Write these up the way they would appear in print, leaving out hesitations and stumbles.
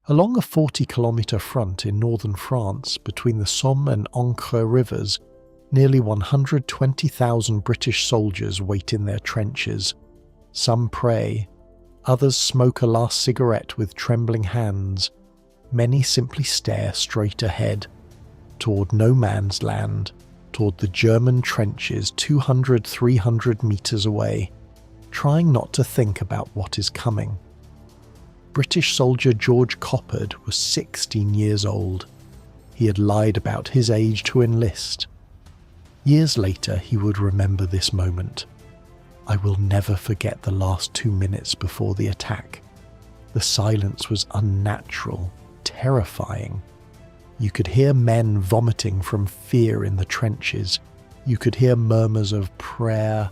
Along a 40-kilometre front in northern France between the Somme and Ancre rivers, nearly 120,000 British soldiers wait in their trenches. Some pray, others smoke a last cigarette with trembling hands. Many simply stare straight ahead, toward no man's land, toward the German trenches 200-300 metres away, trying not to think about what is coming. British soldier George Coppard was 16 years old. He had lied about his age to enlist. Years later, he would remember this moment. I will never forget the last 2 minutes before the attack. The silence was unnatural, terrifying. You could hear men vomiting from fear in the trenches. You could hear murmurs of prayer,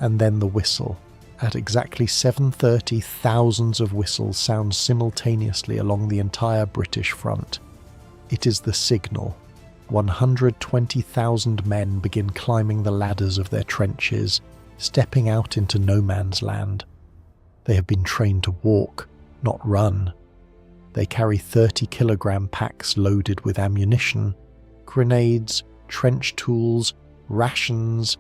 and then the whistle. At exactly 7:30, thousands of whistles sound simultaneously along the entire British front. It is the signal. 120,000 men begin climbing the ladders of their trenches, stepping out into no man's land. They have been trained to walk, not run. They carry 30-kilogram packs loaded with ammunition, grenades, trench tools, rations.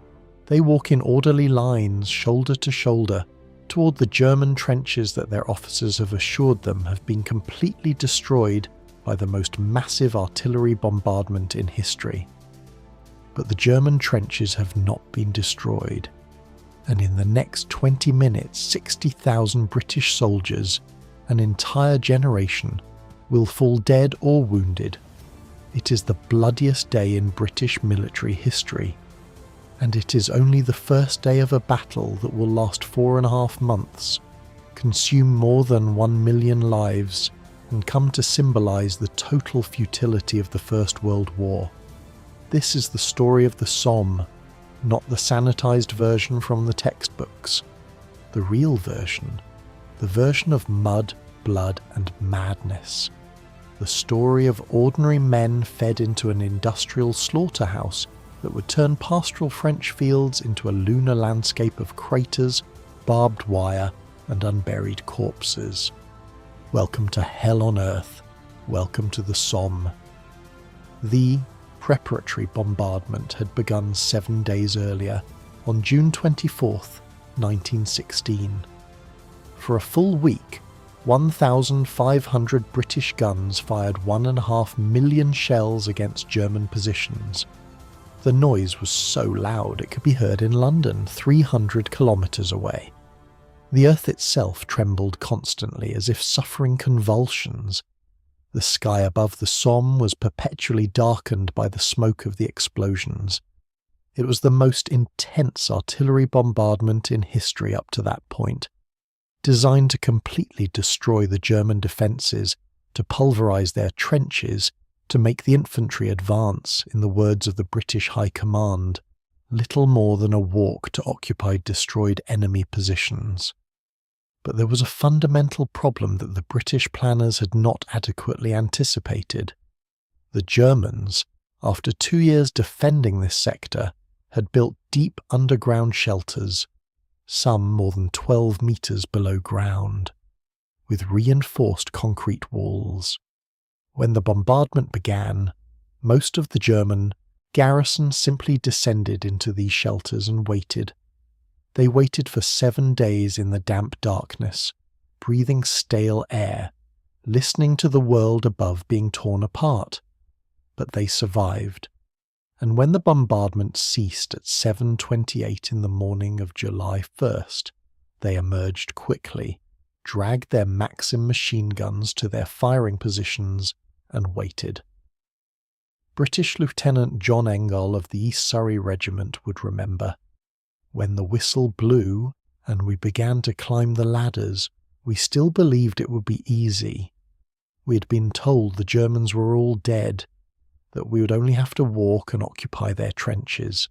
They walk in orderly lines, shoulder to shoulder, toward the German trenches that their officers have assured them have been completely destroyed by the most massive artillery bombardment in history. But the German trenches have not been destroyed, and in the next 20 minutes 60,000 British soldiers, an entire generation, will fall dead or wounded. It is the bloodiest day in British military history, and it is only the first day of a battle that will last 4.5 months, consume more than 1 million lives, and come to symbolise the total futility of the First World War. This is the story of the Somme, not the sanitised version from the textbooks. The real version, the version of mud, blood and madness. The story of ordinary men fed into an industrial slaughterhouse that would turn pastoral French fields into a lunar landscape of craters, barbed wire and unburied corpses. Welcome to hell on earth. Welcome to the Somme. The preparatory bombardment had begun 7 days earlier, on June 24th, 1916. For a full week, 1,500 British guns fired 1.5 million shells against German positions. The noise was so loud it could be heard in London, 300 kilometres away. The earth itself trembled constantly as if suffering convulsions. The sky above the Somme was perpetually darkened by the smoke of the explosions. It was the most intense artillery bombardment in history up to that point, designed to completely destroy the German defences, to pulverise their trenches, to make the infantry advance, in the words of the British High Command, little more than a walk to occupy destroyed enemy positions. But there was a fundamental problem that the British planners had not adequately anticipated. The Germans, after 2 years defending this sector, had built deep underground shelters, some more than 12 metres below ground, with reinforced concrete walls. When the bombardment began, most of the German garrison simply descended into these shelters and waited. They waited for 7 days in the damp darkness, breathing stale air, listening to the world above being torn apart. But they survived, and when the bombardment ceased at 7:28 in the morning of July 1st, they emerged quickly, dragged their Maxim machine guns to their firing positions, and waited. British Lieutenant John Engel of the East Surrey Regiment would remember. When the whistle blew and we began to climb the ladders, we still believed it would be easy. We had been told the Germans were all dead, that we would only have to walk and occupy their trenches.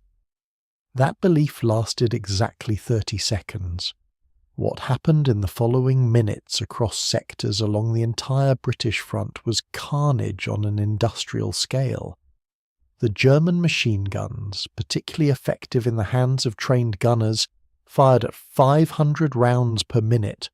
That belief lasted exactly 30 seconds. What happened in the following minutes across sectors along the entire British front was carnage on an industrial scale. The German machine guns, particularly effective in the hands of trained gunners, fired at 500 rounds per minute.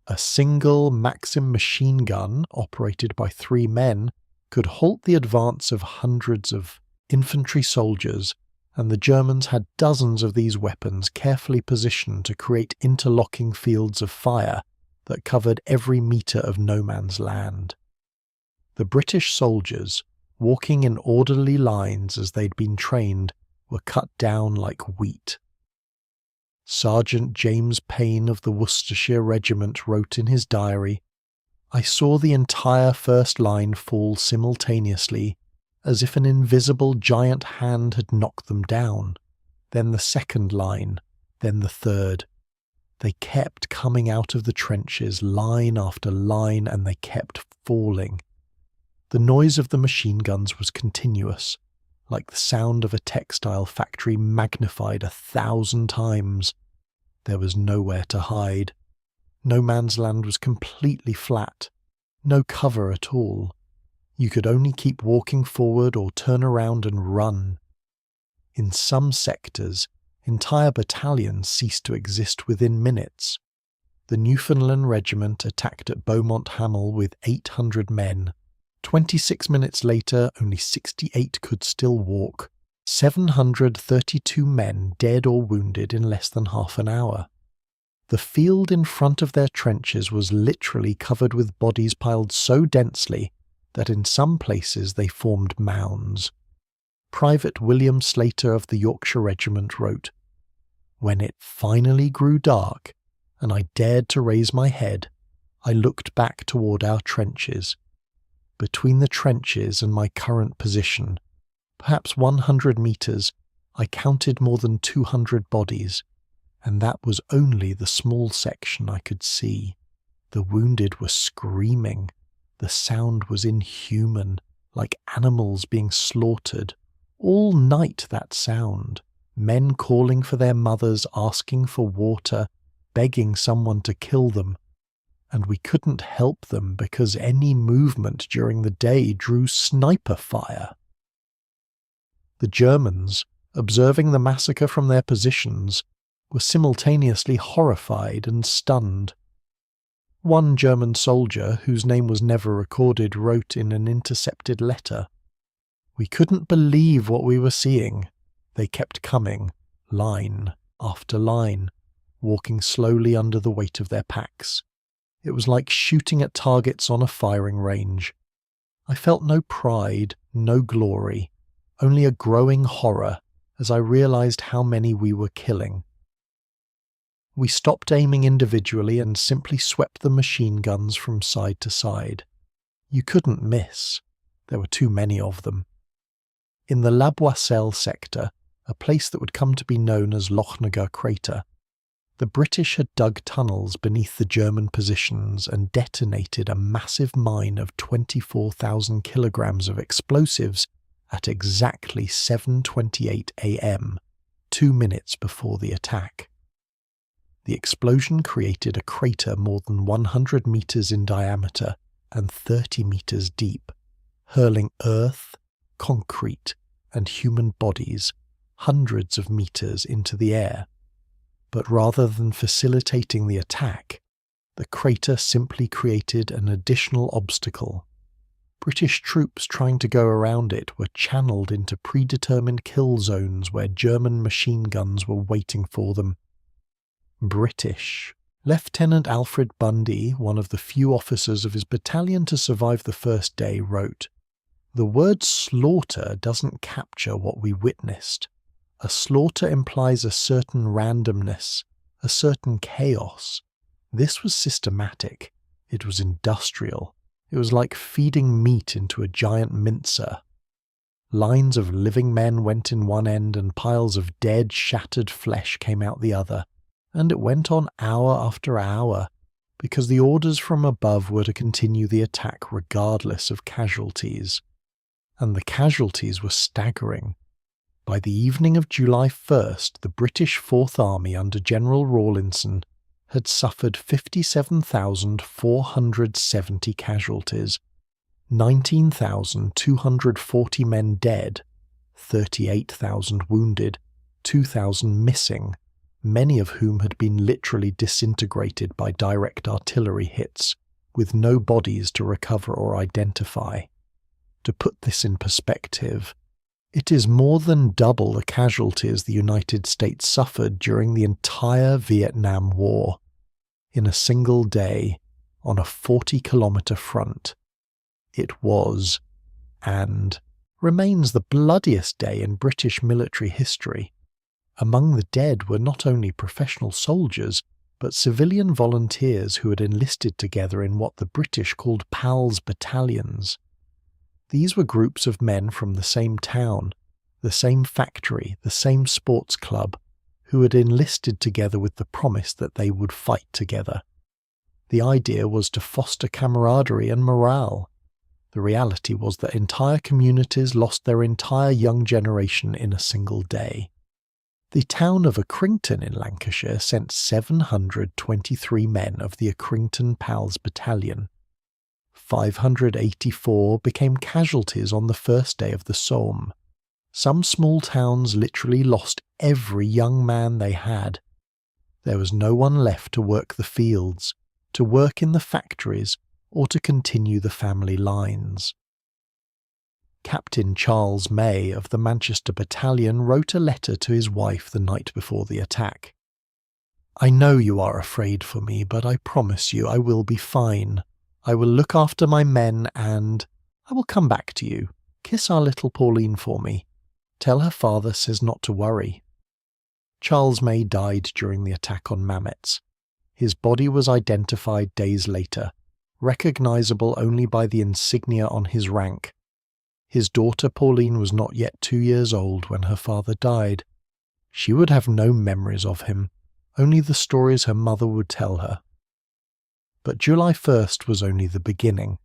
A single Maxim machine gun, operated by 3 men, could halt the advance of hundreds of infantry soldiers, and the Germans had dozens of these weapons carefully positioned to create interlocking fields of fire that covered every metre of no man's land. The British soldiers, walking in orderly lines as they'd been trained, were cut down like wheat. Sergeant James Payne of the Worcestershire Regiment wrote in his diary, "I saw the entire first line fall simultaneously, as if an invisible giant hand had knocked them down, then the second line, then the third. They kept coming out of the trenches, line after line, and they kept falling. The noise of the machine guns was continuous, like the sound of a textile factory magnified 1,000 times. There was nowhere to hide. No man's land was completely flat, no cover at all. You could only keep walking forward or turn around and run. In some sectors, entire battalions ceased to exist within minutes. The Newfoundland Regiment attacked at Beaumont Hamel with 800 men. 26 minutes later, only 68 could still walk. 732 men dead or wounded in less than half an hour. The field in front of their trenches was literally covered with bodies piled so densely that in some places they formed mounds. Private William Slater of the Yorkshire Regiment wrote, "When it finally grew dark, and I dared to raise my head, I looked back toward our trenches. Between the trenches and my current position, perhaps 100 metres, I counted more than 200 bodies, and that was only the small section I could see. The wounded were screaming. The sound was inhuman, like animals being slaughtered. All night that sound. Men calling for their mothers, asking for water, begging someone to kill them. And we couldn't help them because any movement during the day drew sniper fire." The Germans, observing the massacre from their positions, were simultaneously horrified and stunned. One German soldier, whose name was never recorded, wrote in an intercepted letter, "We couldn't believe what we were seeing. They kept coming, line after line, walking slowly under the weight of their packs. It was like shooting at targets on a firing range. I felt no pride, no glory, only a growing horror as I realized how many we were killing. We stopped aiming individually and simply swept the machine guns from side to side. You couldn't miss. There were too many of them. In the La Boisselle sector, a place that would come to be known as Lochnagar Crater, the British had dug tunnels beneath the German positions and detonated a massive mine of 24,000 kilograms of explosives at exactly 7:28 a.m., 2 minutes before the attack. The explosion created a crater more than 100 meters in diameter and 30 meters deep, hurling earth, concrete, and human bodies hundreds of meters into the air. But rather than facilitating the attack, the crater simply created an additional obstacle. British troops trying to go around it were channeled into predetermined kill zones where German machine guns were waiting for them. British. Lieutenant Alfred Bundy, one of the few officers of his battalion to survive the first day, wrote, "The word slaughter doesn't capture what we witnessed. A slaughter implies a certain randomness, a certain chaos. This was systematic. It was industrial. It was like feeding meat into a giant mincer. Lines of living men went in one end and piles of dead, shattered flesh came out the other. And it went on hour after hour, because the orders from above were to continue the attack regardless of casualties. And the casualties were staggering. By the evening of July 1st, the British Fourth Army under General Rawlinson had suffered 57,470 casualties, 19,240 men dead, 38,000 wounded, 2,000 missing, many of whom had been literally disintegrated by direct artillery hits, with no bodies to recover or identify. To put this in perspective, it is more than double the casualties the United States suffered during the entire Vietnam War. In a single day, on a 40-kilometre front. It was, and remains, the bloodiest day in British military history. Among the dead were not only professional soldiers, but civilian volunteers who had enlisted together in what the British called PALS battalions. These were groups of men from the same town, the same factory, the same sports club, who had enlisted together with the promise that they would fight together. The idea was to foster camaraderie and morale. The reality was that entire communities lost their entire young generation in a single day. The town of Accrington in Lancashire sent 723 men of the Accrington PALS battalion. 584 became casualties on the first day of the Somme. Some small towns literally lost every young man they had. There was no one left to work the fields, to work in the factories, or to continue the family lines. Captain Charles May of the Manchester Battalion wrote a letter to his wife the night before the attack. "I know you are afraid for me, but I promise you I will be fine. I will look after my men and I will come back to you. Kiss our little Pauline for me. Tell her father says not to worry." Charles May died during the attack on Mametz. His body was identified days later, recognizable only by the insignia on his rank. His daughter Pauline was not yet 2 years old when her father died. She would have no memories of him, only the stories her mother would tell her. But July 1st was only the beginning.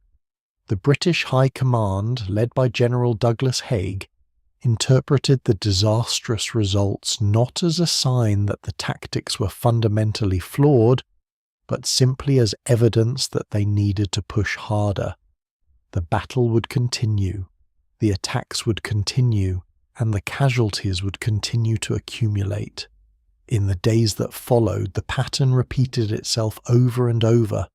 The British High Command, led by General Douglas Haig, interpreted the disastrous results not as a sign that the tactics were fundamentally flawed, but simply as evidence that they needed to push harder. The battle would continue, the attacks would continue, and the casualties would continue to accumulate. In the days that followed, the pattern repeated itself over and over.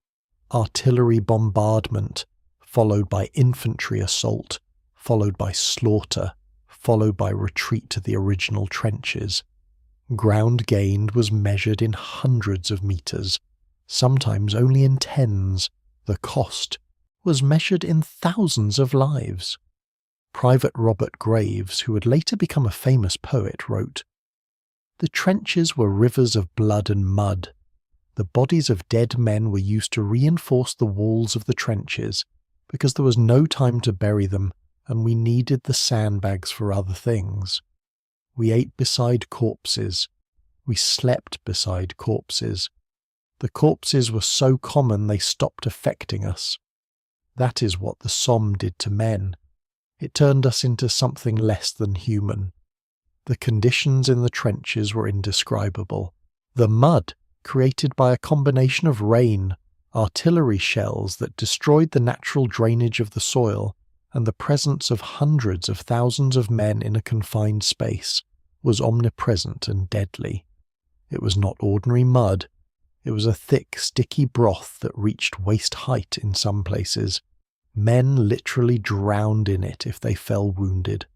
Artillery bombardment, followed by infantry assault, followed by slaughter, followed by retreat to the original trenches. Ground gained was measured in hundreds of meters, sometimes only in tens. The cost was measured in thousands of lives. Private Robert Graves, who would later become a famous poet, wrote, "The trenches were rivers of blood and mud. The bodies of dead men were used to reinforce the walls of the trenches, because there was no time to bury them, and we needed the sandbags for other things. We ate beside corpses. We slept beside corpses. The corpses were so common they stopped affecting us. That is what the Somme did to men. It turned us into something less than human. The conditions in the trenches were indescribable. The mud, created by a combination of rain, artillery shells that destroyed the natural drainage of the soil, and the presence of hundreds of thousands of men in a confined space, was omnipresent and deadly. It was not ordinary mud. It was a thick, sticky broth that reached waist height in some places. Men literally drowned in it if they fell wounded.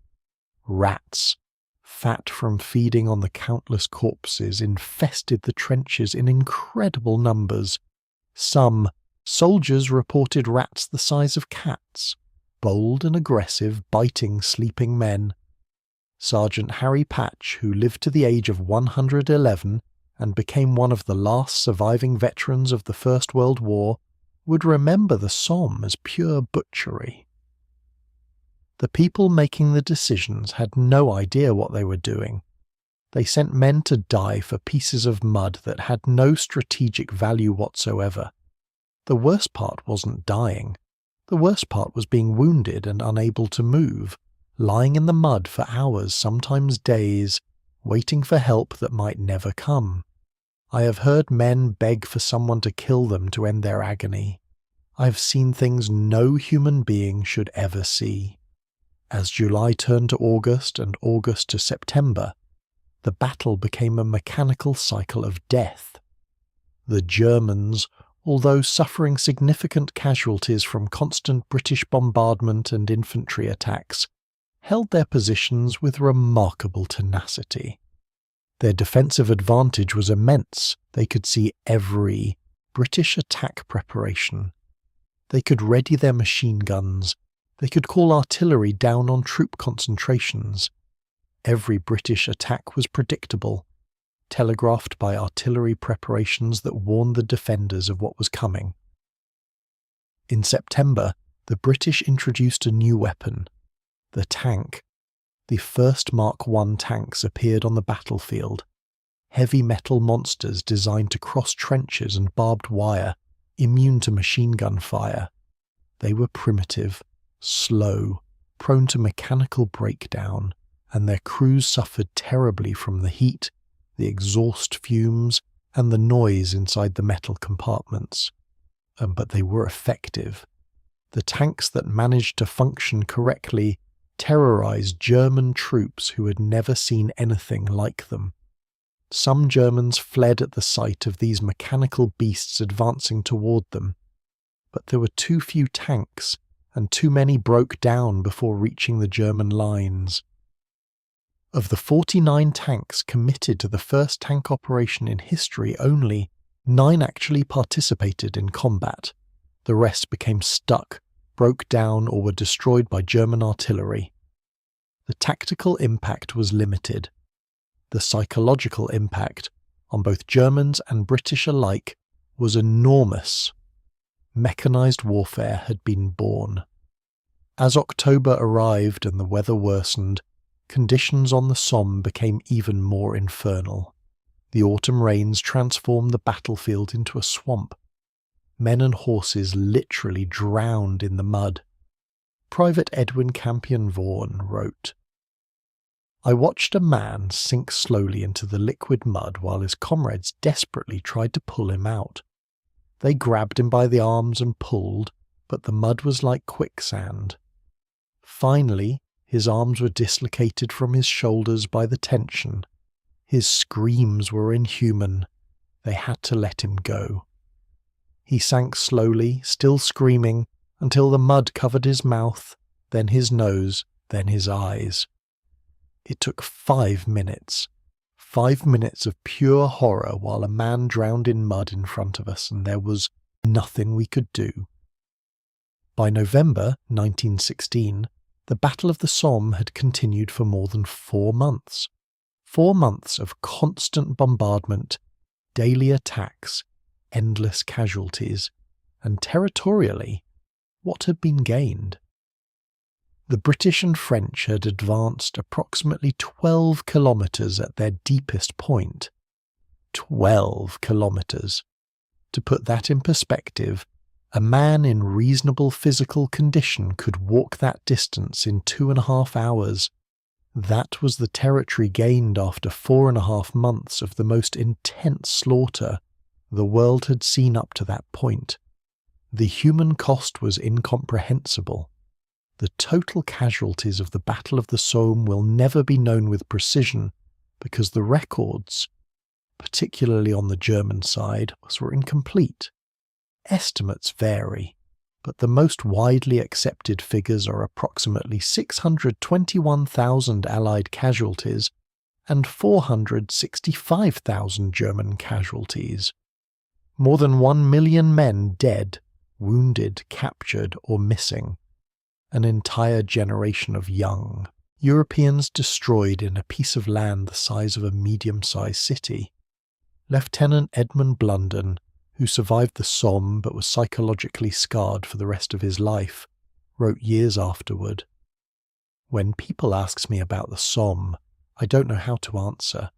Rats, fat from feeding on the countless corpses, infested the trenches in incredible numbers. Some soldiers reported rats the size of cats, bold and aggressive, biting sleeping men. Sergeant Harry Patch, who lived to the age of 111 and became one of the last surviving veterans of the First World War, would remember the Somme as pure butchery. The people making the decisions had no idea what they were doing. They sent men to die for pieces of mud that had no strategic value whatsoever. The worst part wasn't dying. The worst part was being wounded and unable to move, lying in the mud for hours, sometimes days, waiting for help that might never come. I have heard men beg for someone to kill them to end their agony. I have seen things no human being should ever see. As July turned to August and August to September, the battle became a mechanical cycle of death. The Germans, although suffering significant casualties from constant British bombardment and infantry attacks, held their positions with remarkable tenacity. Their defensive advantage was immense. They could see every British attack preparation. They could ready their machine guns. They could call artillery down on troop concentrations. Every British attack was predictable, telegraphed by artillery preparations that warned the defenders of what was coming. In September, the British introduced a new weapon, the tank. The first Mark I tanks appeared on the battlefield, heavy metal monsters designed to cross trenches and barbed wire, immune to machine gun fire. They were primitive, slow, prone to mechanical breakdown, and their crews suffered terribly from the heat, the exhaust fumes, and the noise inside the metal compartments. But they were effective. The tanks that managed to function correctly terrorized German troops who had never seen anything like them. Some Germans fled at the sight of these mechanical beasts advancing toward them, but there were too few tanks, and too many broke down before reaching the German lines. Of the 49 tanks committed to the first tank operation in history, only 9 actually participated in combat. The rest became stuck, broke down, or were destroyed by German artillery. The tactical impact was limited. The psychological impact, on both Germans and British alike, was enormous. Mechanized warfare had been born. As October arrived and the weather worsened, conditions on the Somme became even more infernal. The autumn rains transformed the battlefield into a swamp. Men and horses literally drowned in the mud. Private Edwin Campion Vaughan wrote, "I watched a man sink slowly into the liquid mud while his comrades desperately tried to pull him out. They grabbed him by the arms and pulled, but the mud was like quicksand. Finally, his arms were dislocated from his shoulders by the tension. His screams were inhuman. They had to let him go. He sank slowly, still screaming, until the mud covered his mouth, then his nose, then his eyes. It took 5 minutes. 5 minutes of pure horror while a man drowned in mud in front of us, and there was nothing we could do." By November 1916, the Battle of the Somme had continued for more than 4 months. 4 months of constant bombardment, daily attacks, endless casualties, and territorially, what had been gained? The British and French had advanced approximately 12 kilometres at their deepest point. 12 kilometres. To put that in perspective, a man in reasonable physical condition could walk that distance in 2.5 hours. That was the territory gained after 4.5 months of the most intense slaughter the world had seen up to that point. The human cost was incomprehensible. The total casualties of the Battle of the Somme will never be known with precision because the records, particularly on the German side, were incomplete. Estimates vary, but the most widely accepted figures are approximately 621,000 Allied casualties and 465,000 German casualties. More than 1 million men dead, wounded, captured, or missing. An entire generation of young Europeans destroyed in a piece of land the size of a medium-sized city. Lieutenant Edmund Blunden, who survived the Somme but was psychologically scarred for the rest of his life, wrote years afterward, "When people ask me about the Somme, I don't know how to answer.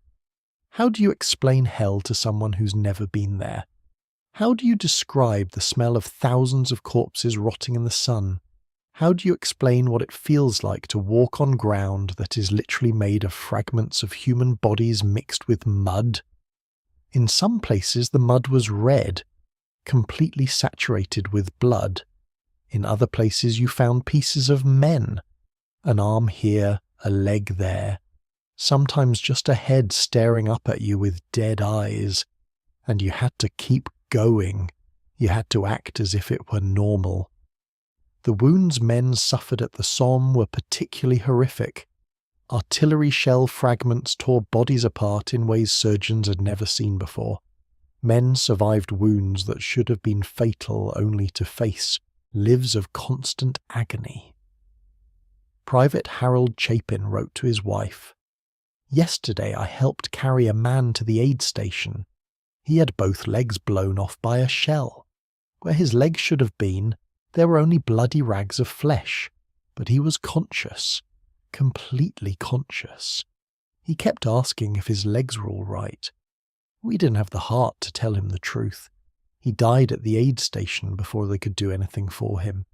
How do you explain hell to someone who's never been there? How do you describe the smell of thousands of corpses rotting in the sun? How do you explain what it feels like to walk on ground that is literally made of fragments of human bodies mixed with mud? In some places the mud was red, completely saturated with blood. In other places you found pieces of men, an arm here, a leg there. sometimes just a head staring up at you with dead eyes, and you had to keep going. You had to act as if it were normal. The wounds men suffered at the Somme were particularly horrific. Artillery shell fragments tore bodies apart in ways surgeons had never seen before. Men survived wounds that should have been fatal only to face lives of constant agony. Private Harold Chapin wrote to his wife, "Yesterday I helped carry a man to the aid station. He had both legs blown off by a shell. Where his legs should have been, there were only bloody rags of flesh, but he was conscious, completely conscious. He kept asking if his legs were all right. We didn't have the heart to tell him the truth. He died at the aid station before they could do anything for him.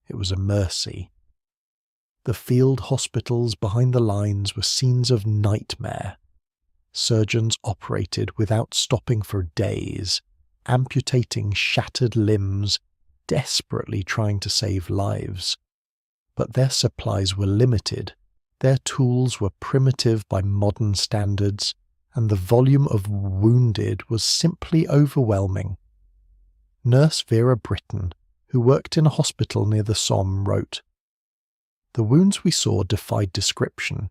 It was a mercy." The field hospitals behind the lines were scenes of nightmare. Surgeons operated without stopping for days, amputating shattered limbs, desperately trying to save lives. But their supplies were limited, their tools were primitive by modern standards, and the volume of wounded was simply overwhelming. Nurse Vera Britton, who worked in a hospital near the Somme, wrote, "The wounds we saw defied description.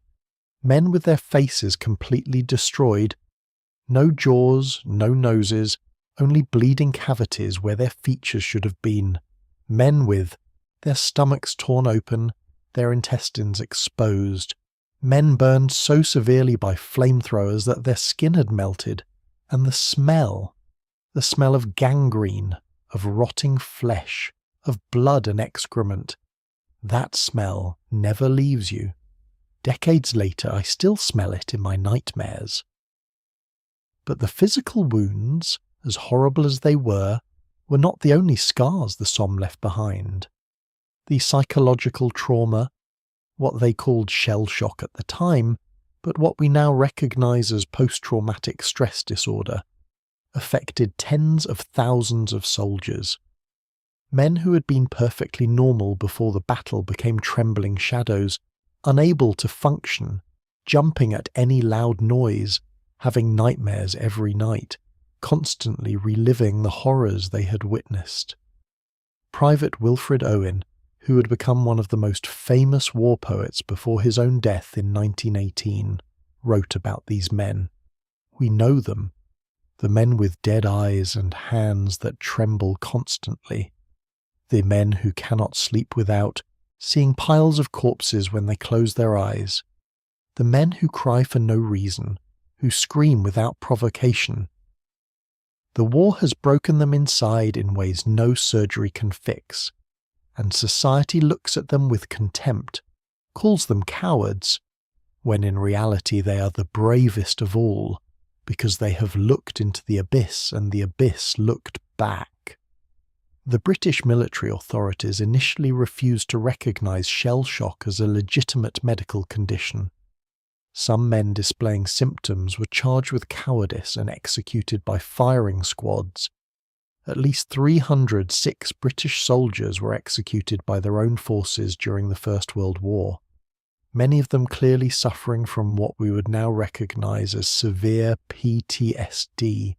Men with their faces completely destroyed. No jaws, no noses, only bleeding cavities where their features should have been. Men with their stomachs torn open, their intestines exposed. Men burned so severely by flamethrowers that their skin had melted. And the smell of gangrene, of rotting flesh, of blood and excrement, that smell never leaves you. Decades later, I still smell it in my nightmares." But the physical wounds, as horrible as they were not the only scars the Somme left behind. The psychological trauma, what they called shell shock at the time, but what we now recognise as post-traumatic stress disorder, affected tens of thousands of soldiers. Men who had been perfectly normal before the battle became trembling shadows, unable to function, jumping at any loud noise, having nightmares every night, constantly reliving the horrors they had witnessed. Private Wilfred Owen, who had become one of the most famous war poets before his own death in 1918, wrote about these men. "We know them, the men with dead eyes and hands that tremble constantly, the men who cannot sleep without seeing piles of corpses when they close their eyes, the men who cry for no reason, who scream without provocation. The war has broken them inside in ways no surgery can fix, and society looks at them with contempt, calls them cowards, when in reality they are the bravest of all, because they have looked into the abyss and the abyss looked back." The British military authorities initially refused to recognise shell shock as a legitimate medical condition. Some men displaying symptoms were charged with cowardice and executed by firing squads. At least 306 British soldiers were executed by their own forces during the First World War, many of them clearly suffering from what we would now recognise as severe PTSD.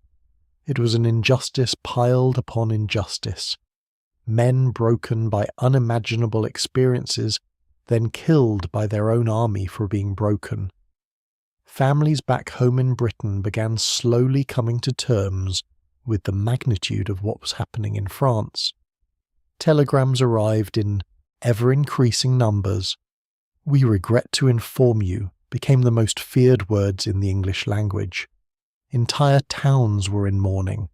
It was an injustice piled upon injustice. Men broken by unimaginable experiences, then killed by their own army for being broken. Families back home in Britain began slowly coming to terms with the magnitude of what was happening in France. Telegrams arrived in ever-increasing numbers. "We regret to inform you" became the most feared words in the English language. Entire towns were in mourning.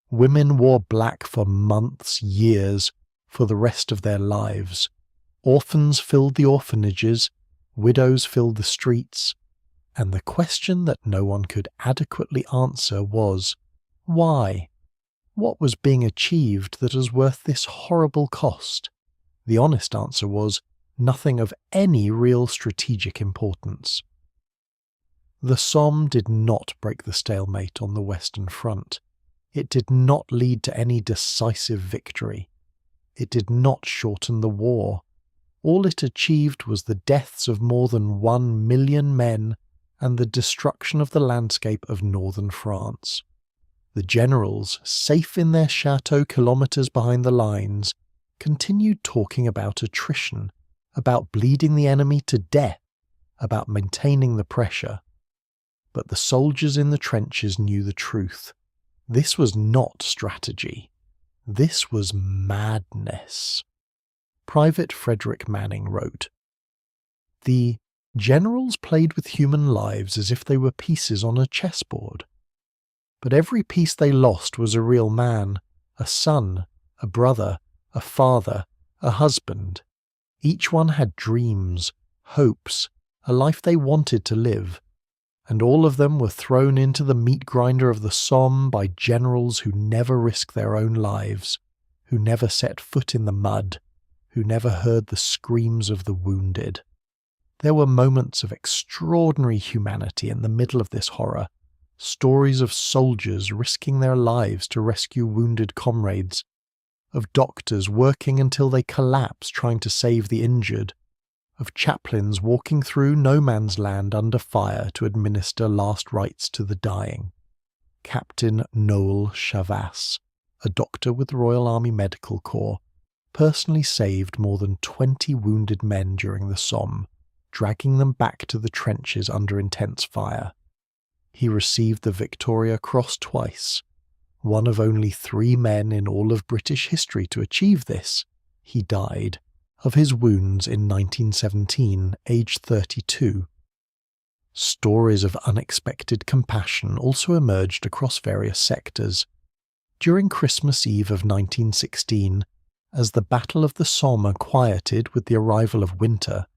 Women wore black for months, years, for the rest of their lives. Orphans filled the orphanages, widows filled the streets, and the question that no one could adequately answer was, why? What was being achieved that was worth this horrible cost? The honest answer was, nothing of any real strategic importance. The Somme did not break the stalemate on the Western Front. It did not lead to any decisive victory. It did not shorten the war. All it achieved was the deaths of more than 1 million men and the destruction of the landscape of northern France. The generals, safe in their chateau kilometres behind the lines, continued talking about attrition, about bleeding the enemy to death, about maintaining the pressure. But the soldiers in the trenches knew the truth. This was not strategy. This was madness. Private Frederick Manning wrote, "The generals played with human lives as if they were pieces on a chessboard. But every piece they lost was a real man, a son, a brother, a father, a husband. Each one had dreams, hopes, a life they wanted to live, and all of them were thrown into the meat grinder of the Somme by generals who never risked their own lives, who never set foot in the mud, who never heard the screams of the wounded. There were moments of extraordinary humanity in the middle of this horror, stories of soldiers risking their lives to rescue wounded comrades, of doctors working until they collapse trying to save the injured, of chaplains walking through no man's land under fire to administer last rites to the dying. Captain Noel Chavas, a doctor with the Royal Army Medical Corps, personally saved more than 20 wounded men during the Somme, dragging them back to the trenches under intense fire. He received the Victoria Cross twice. One of only 3 men in all of British history to achieve this, he died of his wounds in 1917, aged 32. Stories of unexpected compassion also emerged across various sectors. During Christmas Eve of 1916, as the Battle of the Somme quieted with the arrival of winter,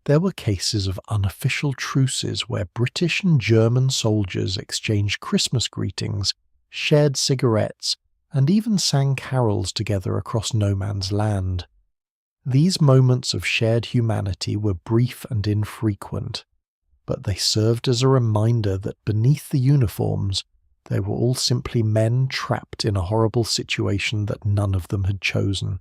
there were cases of unofficial truces where British and German soldiers exchanged Christmas greetings, shared cigarettes, and even sang carols together across no man's land. These moments of shared humanity were brief and infrequent, but they served as a reminder that beneath the uniforms, they were all simply men trapped in a horrible situation that none of them had chosen.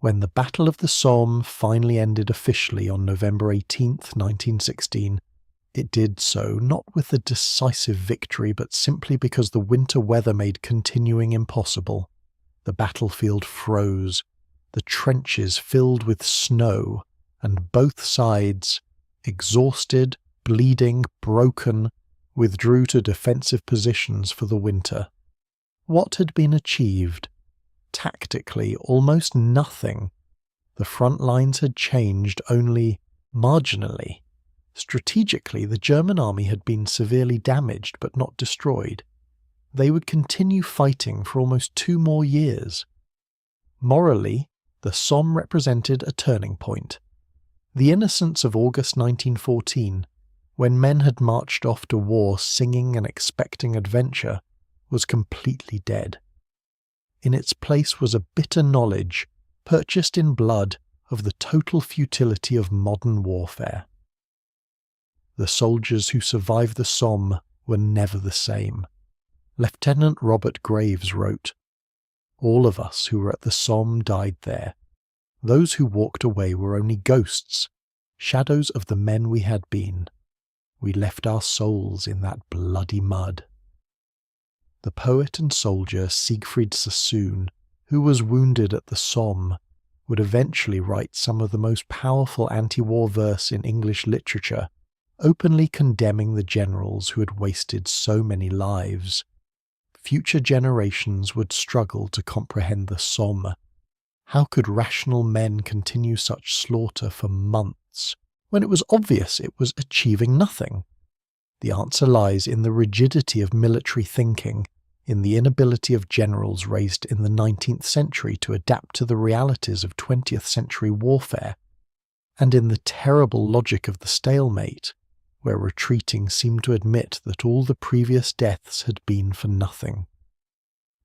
When the Battle of the Somme finally ended officially on November 18, 1916, it did so not with a decisive victory but simply because the winter weather made continuing impossible. The battlefield froze, the trenches filled with snow, and both sides, exhausted, bleeding, broken, withdrew to defensive positions for the winter. What had been achieved? Tactically, almost nothing. The front lines had changed only marginally. Strategically, the German army had been severely damaged but not destroyed. They would continue fighting for almost 2 more years. Morally, the Somme represented a turning point. The innocence of August 1914, when men had marched off to war singing and expecting adventure, was completely dead. In its place was a bitter knowledge, purchased in blood, of the total futility of modern warfare. The soldiers who survived the Somme were never the same. Lieutenant Robert Graves wrote, "All of us who were at the Somme died there. Those who walked away were only ghosts, shadows of the men we had been. We left our souls in that bloody mud." The poet and soldier Siegfried Sassoon, who was wounded at the Somme, would eventually write some of the most powerful anti-war verse in English literature, openly condemning the generals who had wasted so many lives. Future generations would struggle to comprehend the Somme. How could rational men continue such slaughter for months, when it was obvious it was achieving nothing? The answer lies in the rigidity of military thinking, in the inability of generals raised in the 19th century to adapt to the realities of 20th century warfare, and in the terrible logic of the stalemate, where retreating seemed to admit that all the previous deaths had been for nothing.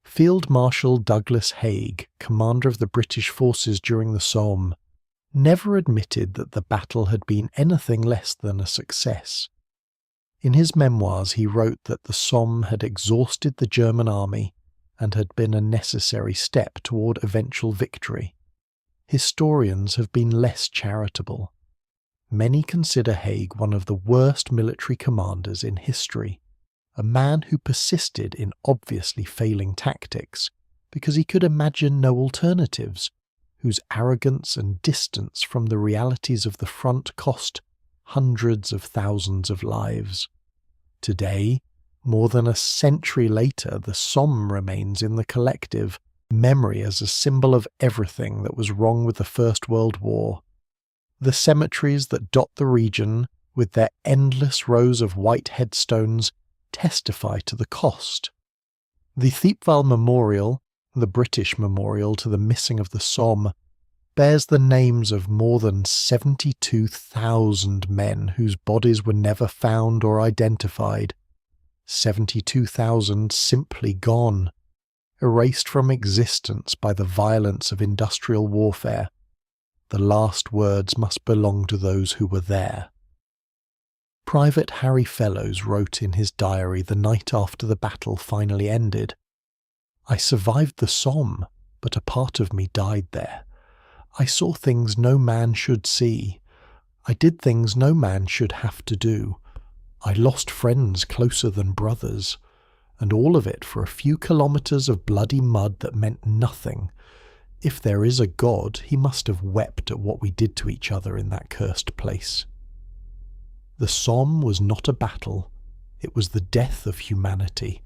Field Marshal Douglas Haig, commander of the British forces during the Somme, never admitted that the battle had been anything less than a success. In his memoirs he wrote that the Somme had exhausted the German army and had been a necessary step toward eventual victory. Historians have been less charitable. Many consider Haig one of the worst military commanders in history, a man who persisted in obviously failing tactics because he could imagine no alternatives, whose arrogance and distance from the realities of the front cost hundreds of thousands of lives. Today, more than a century later, the Somme remains in the collective memory as a symbol of everything that was wrong with the First World War. The cemeteries that dot the region, with their endless rows of white headstones, testify to the cost. The Thiepval Memorial, the British memorial to the missing of the Somme, bears the names of more than 72,000 men whose bodies were never found or identified. 72,000 simply gone, erased from existence by the violence of industrial warfare. The last words must belong to those who were there. Private Harry Fellows wrote in his diary the night after the battle finally ended, "I survived the Somme, but a part of me died there. I saw things no man should see. I did things no man should have to do. I lost friends closer than brothers, and all of it for a few kilometres of bloody mud that meant nothing. If there is a God, he must have wept at what we did to each other in that cursed place." The Somme was not a battle, it was the death of humanity,